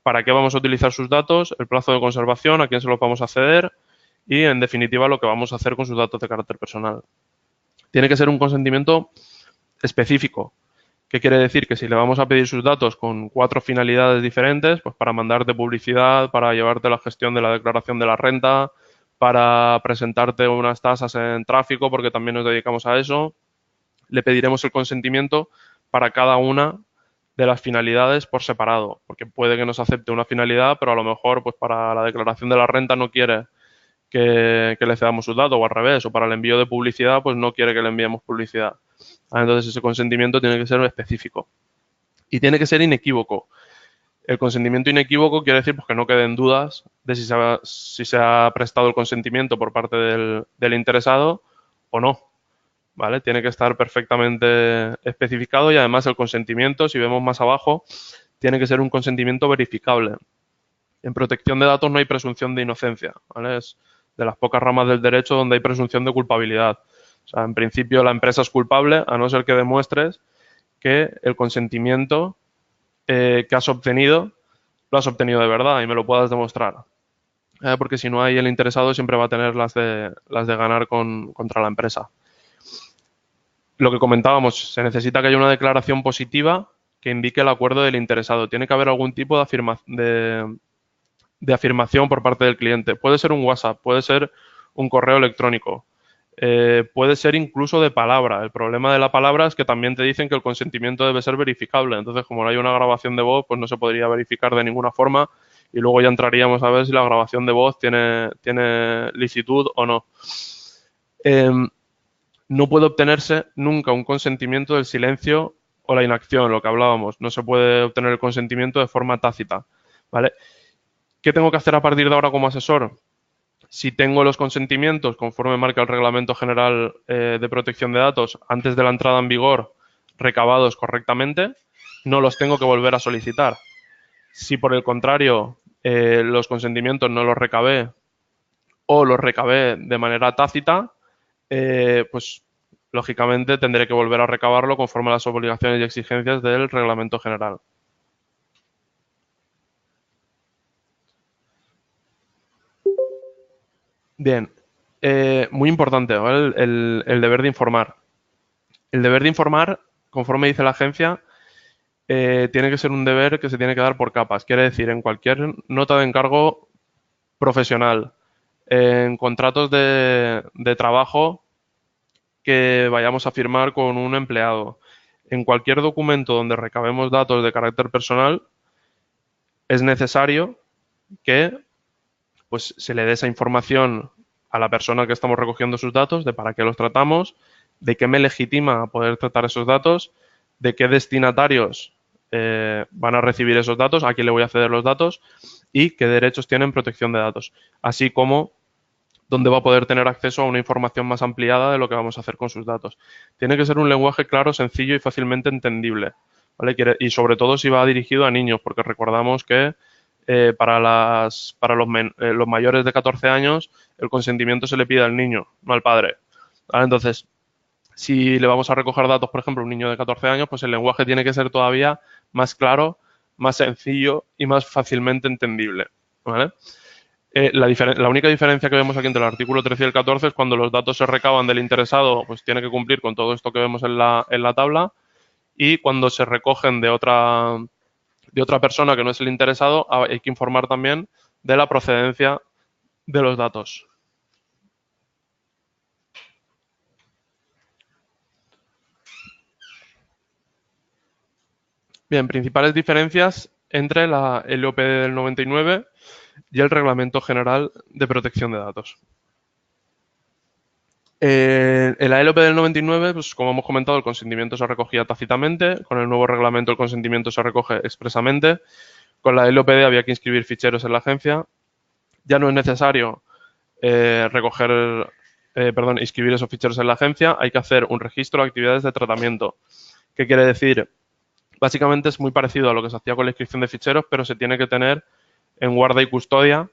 para qué vamos a utilizar sus datos, el plazo de conservación, a quién se los vamos a ceder y, en definitiva, lo que vamos a hacer con sus datos de carácter personal. Tiene que ser un consentimiento específico. ¿Qué quiere decir? Que si le vamos a pedir sus datos con 4 finalidades diferentes, pues para mandarte publicidad, para llevarte la gestión de la declaración de la renta, para presentarte unas tasas en tráfico, porque también nos dedicamos a eso, le pediremos el consentimiento para cada una de las finalidades por separado, porque puede que nos acepte una finalidad, pero a lo mejor pues para la declaración de la renta no quiere que le cedamos sus datos, o al revés, o para el envío de publicidad pues no quiere que le enviemos publicidad. Entonces ese consentimiento tiene que ser específico y tiene que ser inequívoco. El consentimiento inequívoco quiere decir pues, que no queden dudas de si se ha prestado el consentimiento por parte del interesado o no. ¿Vale? Tiene que estar perfectamente especificado y además el consentimiento, si vemos más abajo, tiene que ser un consentimiento verificable. En protección de datos no hay presunción de inocencia, ¿vale? Es de las pocas ramas del derecho donde hay presunción de culpabilidad. O sea, en principio la empresa es culpable a no ser que demuestres que el consentimiento que has obtenido lo has obtenido de verdad y me lo puedas demostrar. Porque si no hay, el interesado siempre va a tener las de ganar contra la empresa. Lo que comentábamos, se necesita que haya una declaración positiva que indique el acuerdo del interesado. Tiene que haber algún tipo de afirmación por parte del cliente. Puede ser un WhatsApp, puede ser un correo electrónico, puede ser incluso de palabra. El problema de la palabra es que también te dicen que el consentimiento debe ser verificable. Entonces, como no hay una grabación de voz, pues no se podría verificar de ninguna forma y luego ya entraríamos a ver si la grabación de voz tiene licitud o no. No puede obtenerse nunca un consentimiento del silencio o la inacción, lo que hablábamos. No se puede obtener el consentimiento de forma tácita, ¿vale? ¿Qué tengo que hacer a partir de ahora como asesor? Si tengo los consentimientos, conforme marca el Reglamento General de Protección de Datos, antes de la entrada en vigor, recabados correctamente, no los tengo que volver a solicitar. Si por el contrario los consentimientos no los recabé o los recabé de manera tácita, pues lógicamente tendré que volver a recabarlo conforme a las obligaciones y exigencias del Reglamento General. Bien, muy importante, ¿vale? El deber de informar. El deber de informar, conforme dice la agencia, tiene que ser un deber que se tiene que dar por capas. Quiere decir, en cualquier nota de encargo profesional, en contratos de trabajo que vayamos a firmar con un empleado, en cualquier documento donde recabemos datos de carácter personal, es necesario que pues, se le dé esa información a la persona que estamos recogiendo sus datos de para qué los tratamos de qué me legitima a poder tratar esos datos, de qué destinatarios van a recibir esos datos, a quién le voy a ceder los datos y qué derechos tienen protección de datos, así como dónde va a poder tener acceso a una información más ampliada de lo que vamos a hacer con sus datos. Tiene que ser un lenguaje claro, sencillo y fácilmente entendible, ¿vale? Y sobre todo si va dirigido a niños, porque recordamos que para los mayores de 14 años el consentimiento se le pide al niño, no al padre, ¿vale? Entonces, si le vamos a recoger datos, por ejemplo, a un niño de 14 años, pues el lenguaje tiene que ser todavía más claro, más sencillo y más fácilmente entendible, ¿vale? La única diferencia que vemos aquí entre el artículo 13 y el 14 es cuando los datos se recaban del interesado, pues tiene que cumplir con todo esto que vemos en la tabla, y cuando se recogen de otra persona que no es el interesado, hay que informar también de la procedencia de los datos. Bien, principales diferencias entre la LOPD del 99 y el Reglamento General de Protección de Datos. En la LOPD del 99, pues como hemos comentado, el consentimiento se recogía tácitamente. Con el nuevo reglamento el consentimiento se recoge expresamente. Con la LOPD había que inscribir ficheros en la agencia. Ya no es necesario inscribir esos ficheros en la agencia. Hay que hacer un registro de actividades de tratamiento. ¿Qué quiere decir? Básicamente es muy parecido a lo que se hacía con la inscripción de ficheros, pero se tiene que tener en guarda y custodia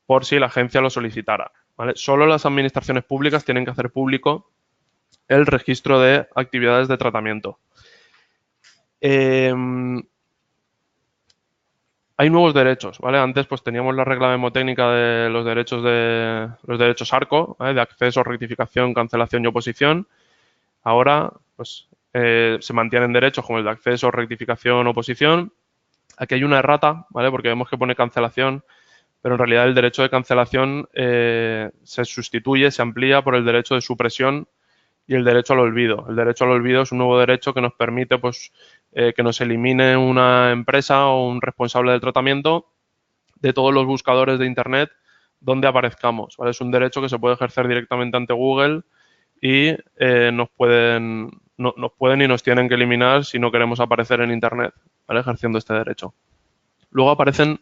por si la agencia lo solicitara, ¿vale? Solo las administraciones públicas tienen que hacer público el registro de actividades de tratamiento. Hay nuevos derechos, ¿vale? Antes pues teníamos la regla memotécnica de los derechos ARCO, ¿vale? De acceso, rectificación, cancelación y oposición. Ahora pues se mantienen derechos como el de acceso, rectificación, oposición. Aquí hay una errata, ¿vale? Porque vemos que pone cancelación, pero en realidad el derecho de cancelación se sustituye, se amplía por el derecho de supresión y el derecho al olvido. El derecho al olvido es un nuevo derecho que nos permite pues, que nos elimine una empresa o un responsable del tratamiento de todos los buscadores de Internet donde aparezcamos, ¿vale? Es un derecho que se puede ejercer directamente ante Google y nos pueden y nos tienen que eliminar si no queremos aparecer en Internet, ¿vale? Ejerciendo este derecho. Luego aparecen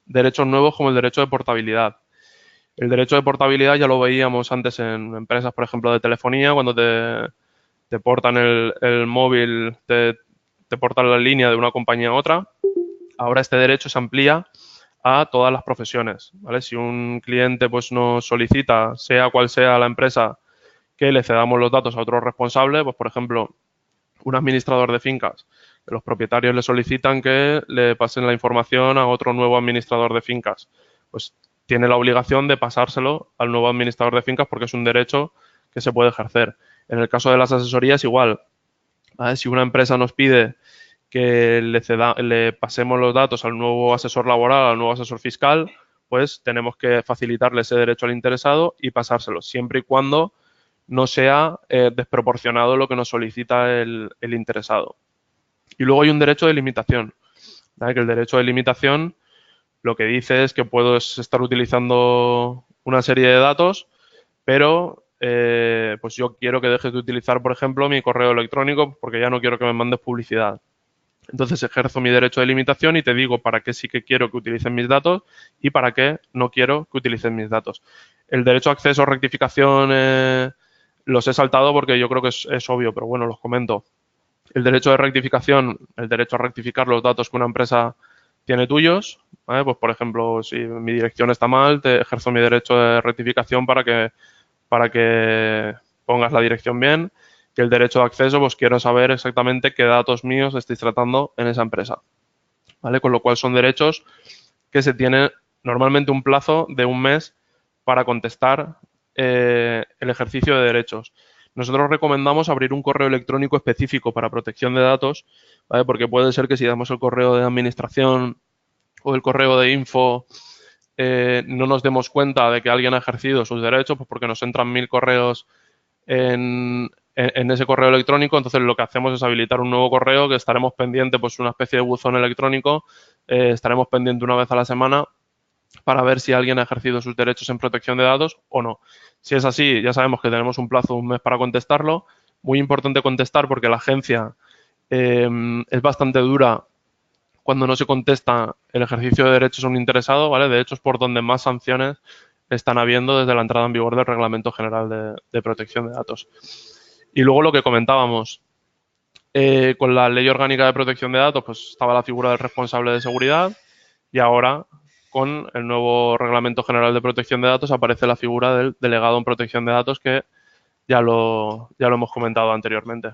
derechos nuevos como el derecho de portabilidad. El derecho de portabilidad ya lo veíamos antes en empresas, por ejemplo, de telefonía, cuando te portan el móvil, te portan la línea de una compañía a otra. Ahora este derecho se amplía a todas las profesiones, ¿vale? Si un cliente pues, nos solicita, sea cual sea la empresa, que le cedamos los datos a otro responsable, pues por ejemplo, un administrador de fincas, que los propietarios le solicitan que le pasen la información a otro nuevo administrador de fincas, pues tiene la obligación de pasárselo al nuevo administrador de fincas porque es un derecho que se puede ejercer. En el caso de las asesorías, igual. ¿Vale? Si una empresa nos pide que le pasemos los datos al nuevo asesor laboral, al nuevo asesor fiscal, pues tenemos que facilitarle ese derecho al interesado y pasárselo, siempre y cuando no sea desproporcionado lo que nos solicita el interesado. Y luego hay un derecho de limitación, ¿vale? Que el derecho de limitación lo que dice es que puedo estar utilizando una serie de datos, pero pues yo quiero que dejes de utilizar, por ejemplo, mi correo electrónico porque ya no quiero que me mandes publicidad. Entonces ejerzo mi derecho de limitación y te digo para qué sí que quiero que utilicen mis datos y para qué no quiero que utilicen mis datos. El derecho a acceso o rectificación los he saltado porque yo creo que es obvio, pero bueno, los comento. El derecho de rectificación, el derecho a rectificar los datos que una empresa tiene tuyos, ¿vale? Pues por ejemplo, si mi dirección está mal, te ejerzo mi derecho de rectificación para que pongas la dirección bien. Que el derecho de acceso, pues quiero saber exactamente qué datos míos estáis tratando en esa empresa, ¿vale? Con lo cual son derechos que se tiene normalmente un plazo de un mes para contestar el ejercicio de derechos. Nosotros recomendamos abrir un correo electrónico específico para protección de datos, ¿vale? Porque puede ser que si damos el correo de administración o el correo de info no nos demos cuenta de que alguien ha ejercido sus derechos, pues porque nos entran 1000 correos en ese correo electrónico. Entonces lo que hacemos es habilitar un nuevo correo que estaremos pendiente, pues una especie de buzón electrónico, estaremos pendiente una vez a la semana para ver si alguien ha ejercido sus derechos en protección de datos o no. Si es así, ya sabemos que tenemos un plazo de un mes para contestarlo, Muy importante contestar porque la agencia es bastante dura cuando no se contesta el ejercicio de derechos a un interesado, ¿vale? De hecho, es por donde más sanciones están habiendo desde la entrada en vigor del Reglamento General de Protección de Datos. Y luego lo que comentábamos, con la Ley Orgánica de Protección de Datos, pues estaba la figura del responsable de seguridad y ahora con el nuevo Reglamento General de Protección de Datos aparece la figura del delegado en protección de datos que ya lo hemos comentado anteriormente.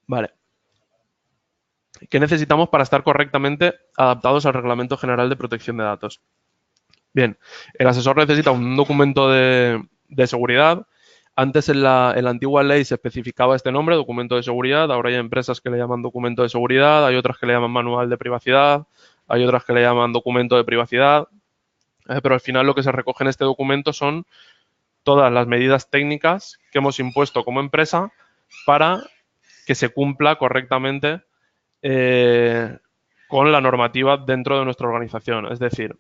Vale. ¿Qué necesitamos para estar correctamente adaptados al Reglamento General de Protección de Datos? Bien, el asesor necesita un documento de seguridad. Antes en la antigua ley se especificaba este nombre, documento de seguridad. Ahora hay empresas que le llaman documento de seguridad, hay otras que le llaman manual de privacidad, hay otras que le llaman documento de privacidad. Pero al final lo que se recoge en este documento son todas las medidas técnicas que hemos impuesto como empresa para que se cumpla correctamente con la normativa dentro de nuestra organización. Es decir,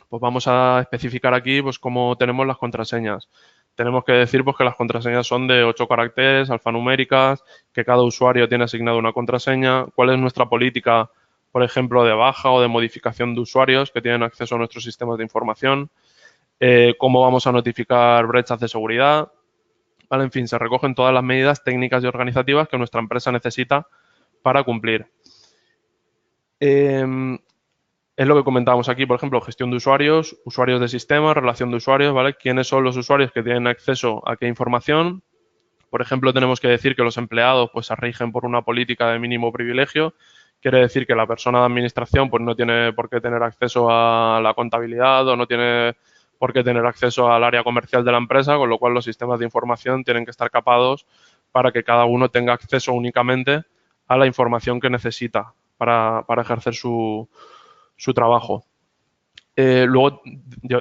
pues vamos a especificar aquí pues cómo tenemos las contraseñas. Tenemos que decir pues que las contraseñas son de 8 caracteres, alfanuméricas, que cada usuario tiene asignado una contraseña, cuál es nuestra política, por ejemplo, de baja o de modificación de usuarios que tienen acceso a nuestros sistemas de información, cómo vamos a notificar brechas de seguridad. ¿Vale? En fin, se recogen todas las medidas técnicas y organizativas que nuestra empresa necesita para cumplir. Es lo que comentábamos aquí, por ejemplo, gestión de usuarios, usuarios de sistema, relación de usuarios, ¿vale? ¿Quiénes son los usuarios que tienen acceso a qué información? Por ejemplo, tenemos que decir que los empleados pues se rigen por una política de mínimo privilegio. Quiere decir que la persona de administración pues no tiene por qué tener acceso a la contabilidad o no tiene por qué tener acceso al área comercial de la empresa, con lo cual los sistemas de información tienen que estar capados para que cada uno tenga acceso únicamente a la información que necesita para ejercer su trabajo. Luego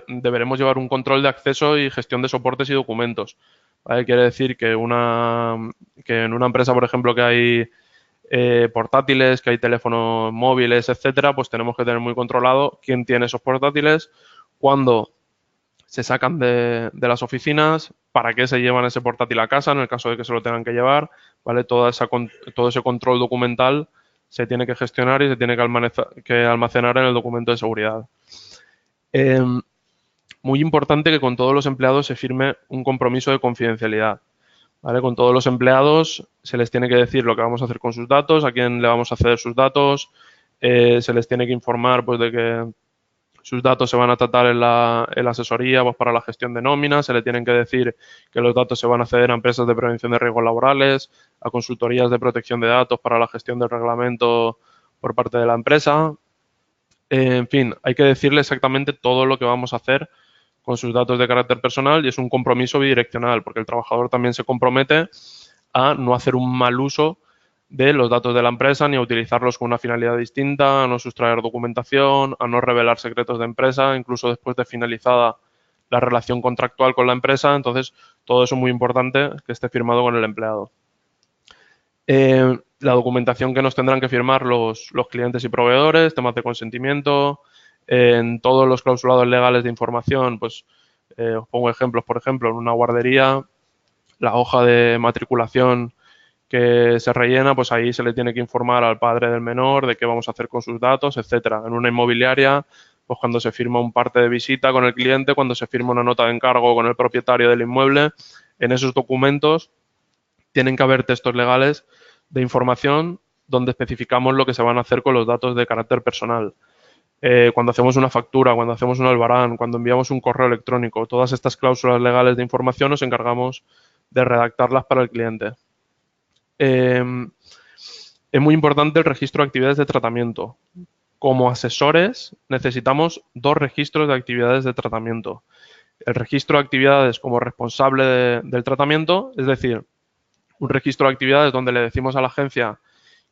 deberemos llevar un control de acceso y gestión de soportes y documentos. ¿Vale? Quiere decir que en una empresa, por ejemplo, que hay portátiles, que hay teléfonos móviles, etcétera, pues tenemos que tener muy controlado quién tiene esos portátiles, cuándo se sacan de las oficinas, para qué se llevan ese portátil a casa en el caso de que se lo tengan que llevar, ¿vale? Todo ese control documental se tiene que gestionar y se tiene que almacenar en el documento de seguridad. Muy importante que con todos los empleados se firme un compromiso de confidencialidad. ¿Vale? Con todos los empleados se les tiene que decir lo que vamos a hacer con sus datos, a quién le vamos a ceder sus datos, se les tiene que informar pues, de que sus datos se van a tratar en la asesoría pues, para la gestión de nóminas, se le tienen que decir que los datos se van a ceder a empresas de prevención de riesgos laborales, a consultorías de protección de datos para la gestión del reglamento por parte de la empresa. En fin, hay que decirle exactamente todo lo que vamos a hacer con sus datos de carácter personal y es un compromiso bidireccional porque el trabajador también se compromete a no hacer un mal uso de los datos de la empresa ni a utilizarlos con una finalidad distinta, a no sustraer documentación, a no revelar secretos de empresa, incluso después de finalizada la relación contractual con la empresa. Entonces, todo eso es muy importante que esté firmado con el empleado. La documentación que nos tendrán que firmar los clientes y proveedores, temas de consentimiento, en todos los clausulados legales de información, pues os pongo ejemplos, por ejemplo, en una guardería, la hoja de matriculación que se rellena, pues ahí se le tiene que informar al padre del menor de qué vamos a hacer con sus datos, etcétera. En una inmobiliaria, pues cuando se firma un parte de visita con el cliente, cuando se firma una nota de encargo con el propietario del inmueble, en esos documentos tienen que haber textos legales de información donde especificamos lo que se van a hacer con los datos de carácter personal. Cuando hacemos una factura, cuando hacemos un albarán, cuando enviamos un correo electrónico, todas estas cláusulas legales de información nos encargamos de redactarlas para el cliente. Es muy importante el registro de actividades de tratamiento. Como asesores necesitamos 2 registros de actividades de tratamiento. El registro de actividades como responsable del tratamiento, es decir, un registro de actividades donde le decimos a la agencia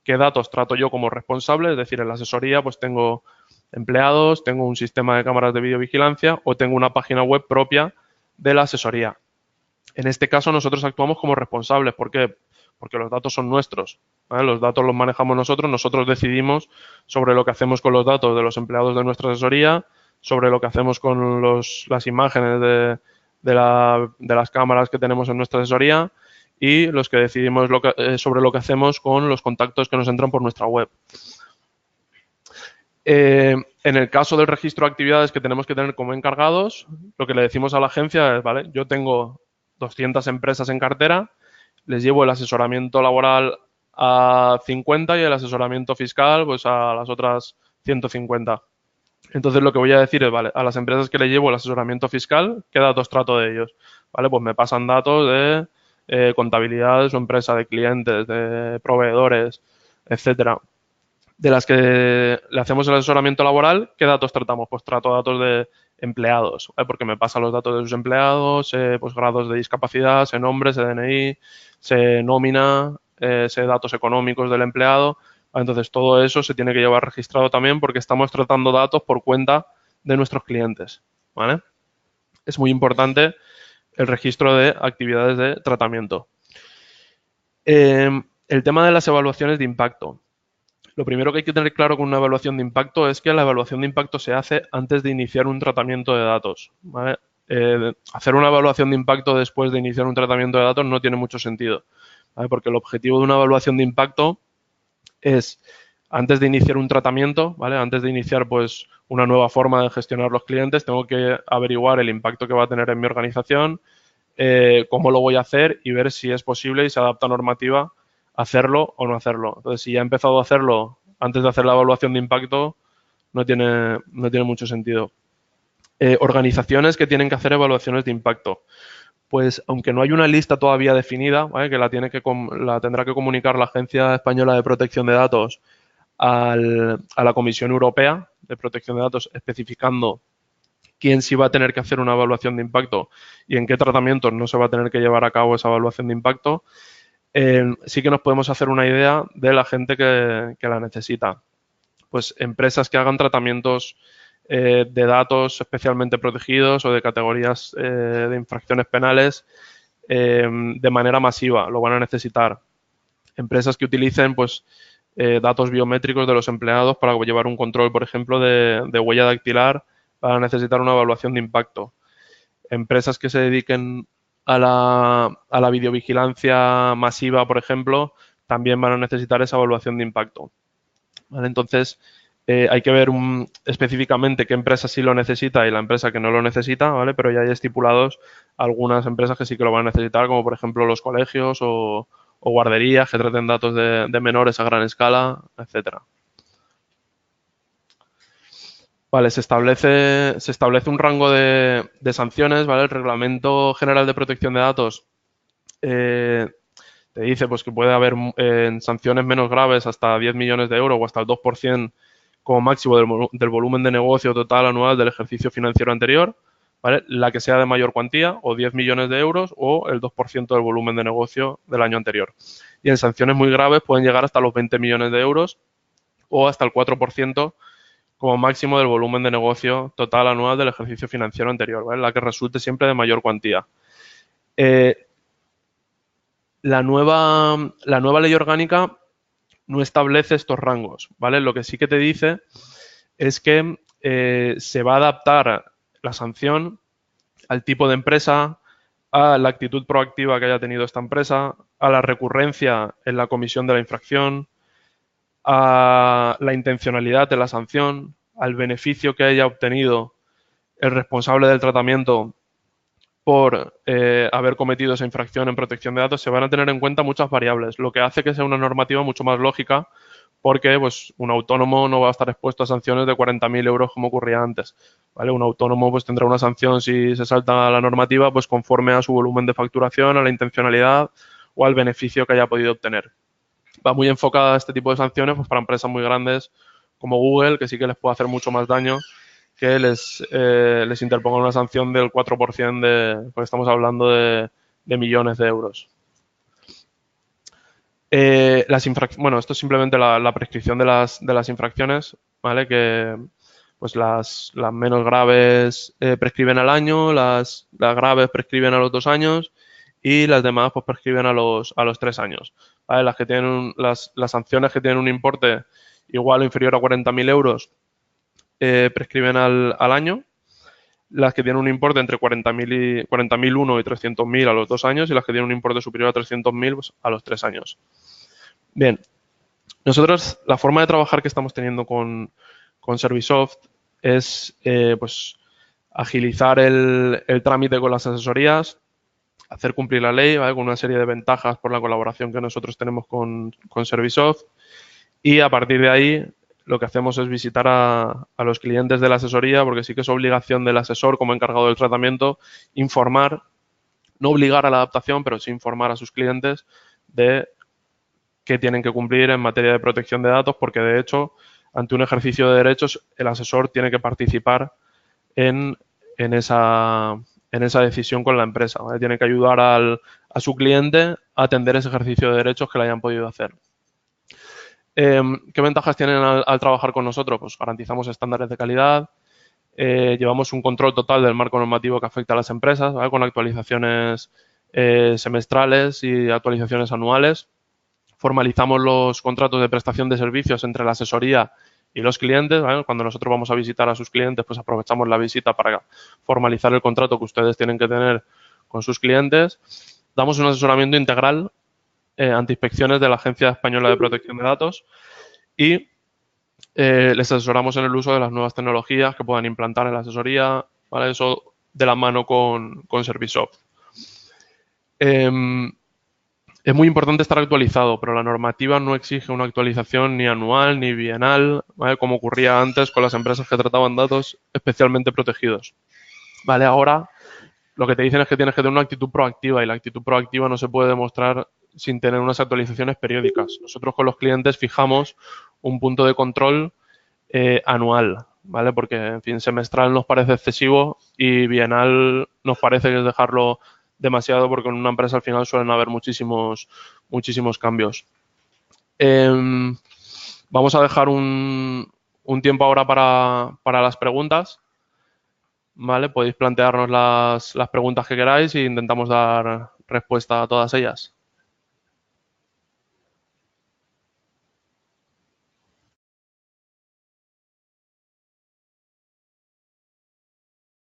qué datos trato yo como responsable, es decir, en la asesoría pues tengo empleados, tengo un sistema de cámaras de videovigilancia o tengo una página web propia de la asesoría. En este caso nosotros actuamos como responsables. ¿Por qué? Porque los datos son nuestros. ¿Vale? Los datos los manejamos nosotros decidimos sobre lo que hacemos con los datos de los empleados de nuestra asesoría, sobre lo que hacemos con las imágenes de las cámaras que tenemos en nuestra asesoría y los que decidimos sobre lo que hacemos con los contactos que nos entran por nuestra web. En el caso del registro de actividades que tenemos que tener como encargados, lo que le decimos a la agencia es, vale, yo tengo 200 empresas en cartera, les llevo el asesoramiento laboral a 50 y el asesoramiento fiscal pues a las otras 150. Entonces lo que voy a decir es, vale, a las empresas que le llevo el asesoramiento fiscal, ¿qué datos trato de ellos? Vale, pues me pasan datos de contabilidad de su empresa, de clientes, de proveedores, etcétera. De las que le hacemos el asesoramiento laboral, ¿qué datos tratamos? Pues trato datos de empleados, ¿vale? Porque me pasan los datos de sus empleados, pues grados de discapacidad, sé nombres, sé DNI, sé nómina, sé datos económicos del empleado. Entonces, todo eso se tiene que llevar registrado también porque estamos tratando datos por cuenta de nuestros clientes, ¿vale? Es muy importante el registro de actividades de tratamiento. El tema de las evaluaciones de impacto. Lo primero que hay que tener claro con una evaluación de impacto es que la evaluación de impacto se hace antes de iniciar un tratamiento de datos, ¿vale? Hacer una evaluación de impacto después de iniciar un tratamiento de datos no tiene mucho sentido, ¿vale? Porque el objetivo de una evaluación de impacto es, antes de iniciar un tratamiento, ¿vale? Antes de iniciar pues una nueva forma de gestionar los clientes, tengo que averiguar el impacto que va a tener en mi organización, cómo lo voy a hacer y ver si es posible y se adapta a normativa hacerlo o no hacerlo. Entonces, si ya he empezado a hacerlo antes de hacer la evaluación de impacto, no tiene mucho sentido. Organizaciones que tienen que hacer evaluaciones de impacto. Pues, aunque no hay una lista todavía definida, ¿vale? Que la tendrá que comunicar la Agencia Española de Protección de Datos a la Comisión Europea de Protección de Datos, especificando quién sí va a tener que hacer una evaluación de impacto y en qué tratamientos no se va a tener que llevar a cabo esa evaluación de impacto. Sí que nos podemos hacer una idea de la gente que la necesita. Pues empresas que hagan tratamientos de datos especialmente protegidos o de categorías de infracciones penales de manera masiva, lo van a necesitar. Empresas que utilicen pues, datos biométricos de los empleados para llevar un control, por ejemplo, de huella dactilar, van a necesitar una evaluación de impacto. Empresas que se dediquen a la videovigilancia masiva, por ejemplo, también van a necesitar esa evaluación de impacto. ¿Vale? Entonces, hay que ver específicamente qué empresa sí lo necesita y la empresa que no lo necesita, ¿vale? Pero ya hay estipulados algunas empresas que sí que lo van a necesitar, como por ejemplo los colegios o guarderías que traten datos de menores a gran escala, etcétera. Vale, se establece un rango de sanciones, ¿vale? El Reglamento General de Protección de Datos te dice pues, que puede haber sanciones menos graves hasta 10 millones de euros o hasta el 2% como máximo del volumen de negocio total anual del ejercicio financiero anterior, ¿vale? La que sea de mayor cuantía, o 10 millones de euros, o el 2% del volumen de negocio del año anterior. Y en sanciones muy graves pueden llegar hasta los 20 millones de euros o hasta el 4% como máximo del volumen de negocio total anual del ejercicio financiero anterior, ¿vale? La que resulte siempre de mayor cuantía. La nueva ley orgánica no establece estos rangos, ¿vale? Lo que sí que te dice es que se va a adaptar la sanción al tipo de empresa, a la actitud proactiva que haya tenido esta empresa, a la recurrencia en la comisión de la infracción, a la intencionalidad de la sanción, al beneficio que haya obtenido el responsable del tratamiento por haber cometido esa infracción en protección de datos, se van a tener en cuenta muchas variables, lo que hace que sea una normativa mucho más lógica porque pues, un autónomo no va a estar expuesto a sanciones de 40.000 euros como ocurría antes, ¿vale? Un autónomo pues, tendrá una sanción si se salta la normativa pues, conforme a su volumen de facturación, a la intencionalidad o al beneficio que haya podido obtener. Va muy enfocada a este tipo de sanciones pues, para empresas muy grandes como Google, que sí que les puede hacer mucho más daño que les interponga una sanción del 4% porque estamos hablando de millones de euros. Bueno, esto es simplemente la prescripción de las infracciones, ¿vale? Que pues las menos graves prescriben al año, las graves prescriben a los 2 años y las demás pues prescriben a los 3 años. ¿Vale? Las que tienen las sanciones que tienen un importe igual o inferior a 40.000 euros prescriben al año, las que tienen un importe entre 40.001 y 300.000 a los 2 años y las que tienen un importe superior a 300.000 pues, a los 3 años. Bien, nosotros la forma de trabajar que estamos teniendo con Servisoft es pues, agilizar el trámite con las asesorías, hacer cumplir la ley, ¿vale? Con una serie de ventajas por la colaboración que nosotros tenemos con Servisoft, y a partir de ahí lo que hacemos es visitar a los clientes de la asesoría, porque sí que es obligación del asesor como encargado del tratamiento informar, no obligar a la adaptación, pero sí informar a sus clientes de qué tienen que cumplir en materia de protección de datos, porque de hecho, ante un ejercicio de derechos, el asesor tiene que participar en esa decisión con la empresa, ¿vale? Tiene que ayudar a su cliente a atender ese ejercicio de derechos que le hayan podido hacer. ¿Qué ventajas tienen al trabajar con nosotros? Pues garantizamos estándares de calidad, llevamos un control total del marco normativo que afecta a las empresas, ¿vale? Con actualizaciones semestrales y actualizaciones anuales. Formalizamos los contratos de prestación de servicios entre la asesoría y los clientes, ¿vale? Cuando nosotros vamos a visitar a sus clientes, pues aprovechamos la visita para formalizar el contrato que ustedes tienen que tener con sus clientes. Damos un asesoramiento integral ante inspecciones de la Agencia Española de Protección de Datos y les asesoramos en el uso de las nuevas tecnologías que puedan implantar en la asesoría, ¿vale? Eso de la mano con Servisoft. Es muy importante estar actualizado, pero la normativa no exige una actualización ni anual ni bienal, ¿vale? Como ocurría antes con las empresas que trataban datos especialmente protegidos. ¿Vale? Ahora lo que te dicen es que tienes que tener una actitud proactiva y la actitud proactiva no se puede demostrar sin tener unas actualizaciones periódicas. Nosotros con los clientes fijamos un punto de control anual, ¿vale? Porque, en fin, semestral nos parece excesivo y bienal nos parece que es dejarlo demasiado porque en una empresa al final suelen haber muchísimos cambios. Vamos a dejar un tiempo ahora para las preguntas, ¿vale? Podéis plantearnos las preguntas que queráis e intentamos dar respuesta a todas ellas.